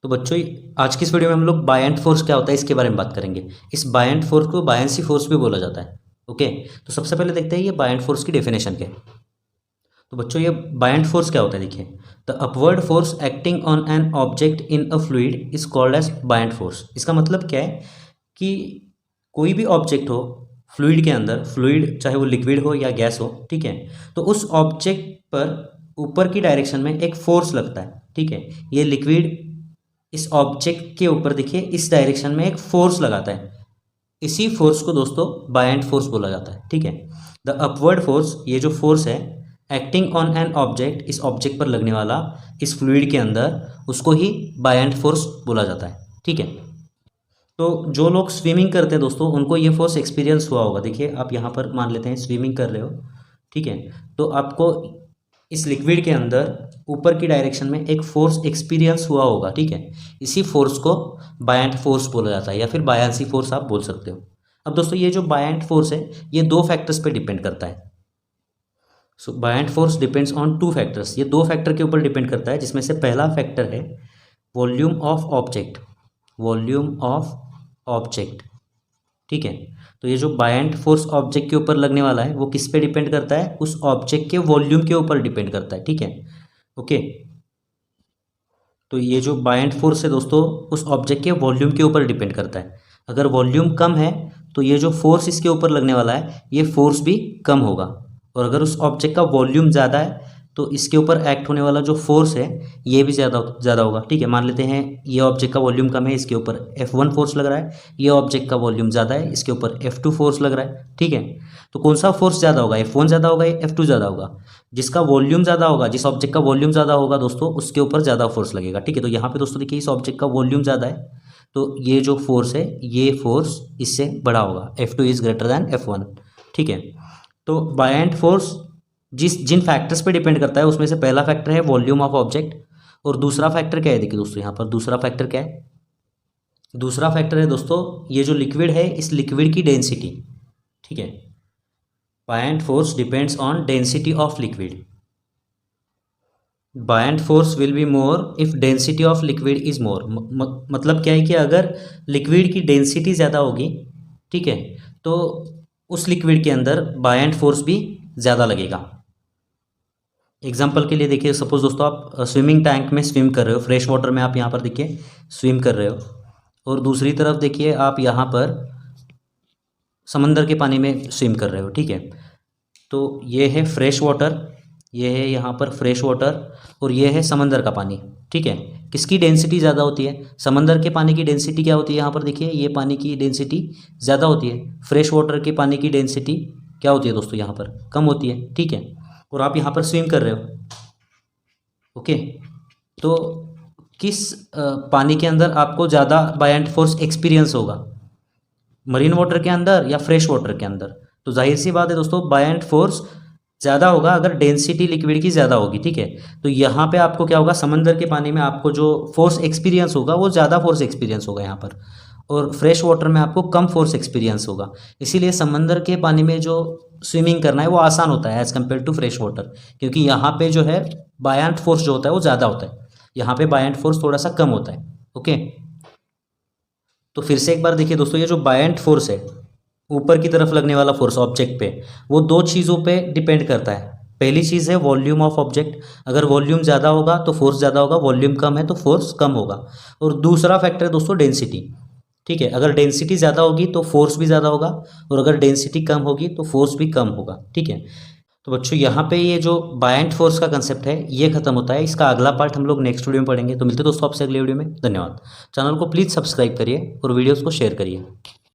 तो बच्चों आज की इस वीडियो में हम लोग बायंट फोर्स क्या होता है इसके बारे में बात करेंगे। इस बायंट फोर्स को बायंसी फोर्स भी बोला जाता है। ओके, तो सबसे पहले देखते हैं ये बायंट फोर्स की डेफिनेशन क्या है। तो बच्चों ये बायंट फोर्स क्या होता है, देखिए the upward force acting on an object in a fluid is called as buoyant force. इसका मतलब क्या है कि कोई भी ऑब्जेक्ट हो फ्लूइड के अंदर, फ्लूइड चाहे वो लिक्विड हो या गैस हो, ठीक है, तो उस ऑब्जेक्ट पर ऊपर की डायरेक्शन में एक फोर्स लगता है। ठीक है, ये लिक्विड इस ऑब्जेक्ट के ऊपर देखिए इस डायरेक्शन में एक फोर्स लगाता है, इसी फोर्स को दोस्तों बायंट फोर्स बोला जाता है। ठीक है, द अपवर्ड फोर्स, ये जो फोर्स है एक्टिंग ऑन एन ऑब्जेक्ट, इस ऑब्जेक्ट पर लगने वाला इस फ्लूइड के अंदर, उसको ही बायंट फोर्स बोला जाता है। ठीक है, तो जो लोग स्विमिंग करते हैं दोस्तों उनको ये फोर्स एक्सपीरियंस हुआ होगा। देखिए आप यहाँ पर मान लेते हैं स्विमिंग कर रहे हो, ठीक है, तो आपको इस लिक्विड के अंदर ऊपर की डायरेक्शन में एक फोर्स एक्सपीरियंस हुआ होगा। ठीक है, इसी फोर्स को बायंट फोर्स बोला जाता है या फिर बायांसी फोर्स आप बोल सकते हो। अब दोस्तों ये जो बायंट फोर्स है ये दो फैक्टर्स पे डिपेंड करता है। So buoyant force depends on two factors, ये दो फैक्टर के ऊपर डिपेंड करता है, जिसमें से पहला फैक्टर है volume of object, volume of object. ठीक है, तो ये जो बायंट फोर्स ऑब्जेक्ट के ऊपर लगने वाला है वो किस पे डिपेंड करता है, उस ऑब्जेक्ट के वॉल्यूम के ऊपर डिपेंड करता है। ठीक है, ओके, तो ये जो बायंट फोर्स है दोस्तों उस ऑब्जेक्ट के वॉल्यूम के ऊपर डिपेंड करता है। अगर वॉल्यूम कम है तो ये जो फोर्स इसके ऊपर लगने वाला है ये फोर्स भी कम होगा, और अगर उस ऑब्जेक्ट का वॉल्यूम ज़्यादा है तो इसके ऊपर एक्ट होने वाला जो फोर्स है ये भी ज़्यादा होगा। ठीक है, मान लेते हैं ये ऑब्जेक्ट का वॉल्यूम कम है, इसके ऊपर F1 फोर्स लग रहा है, ये ऑब्जेक्ट का वॉल्यूम ज़्यादा है, इसके ऊपर F2 फोर्स लग रहा है। ठीक है, तो कौन सा फोर्स ज़्यादा होगा, F1 ज़्यादा होगा या F2 ज़्यादा होगा? जिसका वॉल्यूम ज़्यादा होगा, जिस ऑब्जेक्ट का वॉल्यूम ज़्यादा होगा दोस्तों उसके ऊपर ज़्यादा फोर्स लगेगा। ठीक है, तो यहाँ पे दोस्तों देखिए इस ऑब्जेक्ट का वॉल्यूम ज़्यादा है तो ये जो फोर्स है ये फोर्स इससे बड़ा होगा, F2 is greater than F1। ठीक है, तो बायंट फोर्स जिन फैक्टर्स पे डिपेंड करता है उसमें से पहला फैक्टर है वॉल्यूम ऑफ ऑब्जेक्ट, और दूसरा फैक्टर क्या है, देखिए दोस्तों यहाँ पर दूसरा फैक्टर क्या है, दूसरा फैक्टर है दोस्तों ये जो लिक्विड है इस लिक्विड की डेंसिटी। ठीक है, buoyant force depends on density of liquid, buoyant force will be more if density of liquid is more. मतलब क्या है कि अगर लिक्विड की डेंसिटी ज़्यादा होगी, ठीक है, तो उस लिक्विड के अंदर बायंट फोर्स भी ज़्यादा लगेगा। एग्जाम्पल के लिए देखिए सपोज दोस्तों आप स्विमिंग टैंक में स्विम कर रहे हो, फ्रेश वाटर में आप यहाँ पर देखिए स्विम कर रहे हो, और दूसरी तरफ देखिए आप यहाँ पर समंदर के पानी में स्विम कर रहे हो। ठीक है, तो ये है फ्रेश वाटर, ये है यहाँ पर फ्रेश वाटर, और ये है समंदर का पानी। ठीक है, किसकी डेंसिटी ज़्यादा होती है, समंदर के पानी की डेंसिटी क्या होती है, यहाँ पर देखिए ये पानी की डेंसिटी ज़्यादा होती है, फ्रेश वाटर के पानी की डेंसिटी क्या होती है दोस्तों यहाँ पर कम होती है। ठीक है, और आप यहाँ पर स्विम कर रहे हो। ओके, तो किस पानी के अंदर आपको ज़्यादा बायंट फोर्स एक्सपीरियंस होगा, मरीन वाटर के अंदर या फ्रेश वाटर के अंदर? तो जाहिर सी बात है दोस्तों बायंट फोर्स ज़्यादा होगा अगर डेंसिटी लिक्विड की ज़्यादा होगी। ठीक है, तो यहाँ पे आपको क्या होगा, समंदर के पानी में आपको जो फोर्स एक्सपीरियंस होगा वो ज़्यादा फोर्स एक्सपीरियंस होगा यहाँ पर, और फ्रेश वाटर में आपको कम फोर्स एक्सपीरियंस होगा। इसीलिए समंदर के पानी में जो स्विमिंग करना है वो आसान होता है as compared to fresh water, क्योंकि यहाँ पे जो है बायंट फोर्स जो होता है वो ज़्यादा होता है, यहाँ पे बायंट फोर्स थोड़ा सा कम होता है। ओके, तो फिर से एक बार देखिए दोस्तों ये जो बायंट फोर्स है ऊपर की तरफ लगने वाला फोर्स ऑब्जेक्ट पे, वो दो चीज़ों पे डिपेंड करता है। पहली चीज़ है वॉल्यूम ऑफ ऑब्जेक्ट, अगर वॉल्यूम ज़्यादा होगा तो फोर्स ज़्यादा होगा, वॉल्यूम कम है तो फोर्स कम होगा। और दूसरा फैक्टर है दोस्तों डेंसिटी। ठीक है, अगर डेंसिटी ज़्यादा होगी तो फोर्स भी ज़्यादा होगा, और अगर डेंसिटी कम होगी तो फोर्स भी कम होगा। ठीक है, तो बच्चों यहाँ पे ये जो बायंट फोर्स का कंसेप्ट है ये खत्म होता है, इसका अगला पार्ट हम लोग नेक्स्ट वीडियो में पढ़ेंगे। तो मिलते हैं दोस्तों आपसे अगले वीडियो में, धन्यवाद। चैनल को प्लीज़ सब्सक्राइब करिए और वीडियोज़ को शेयर करिए।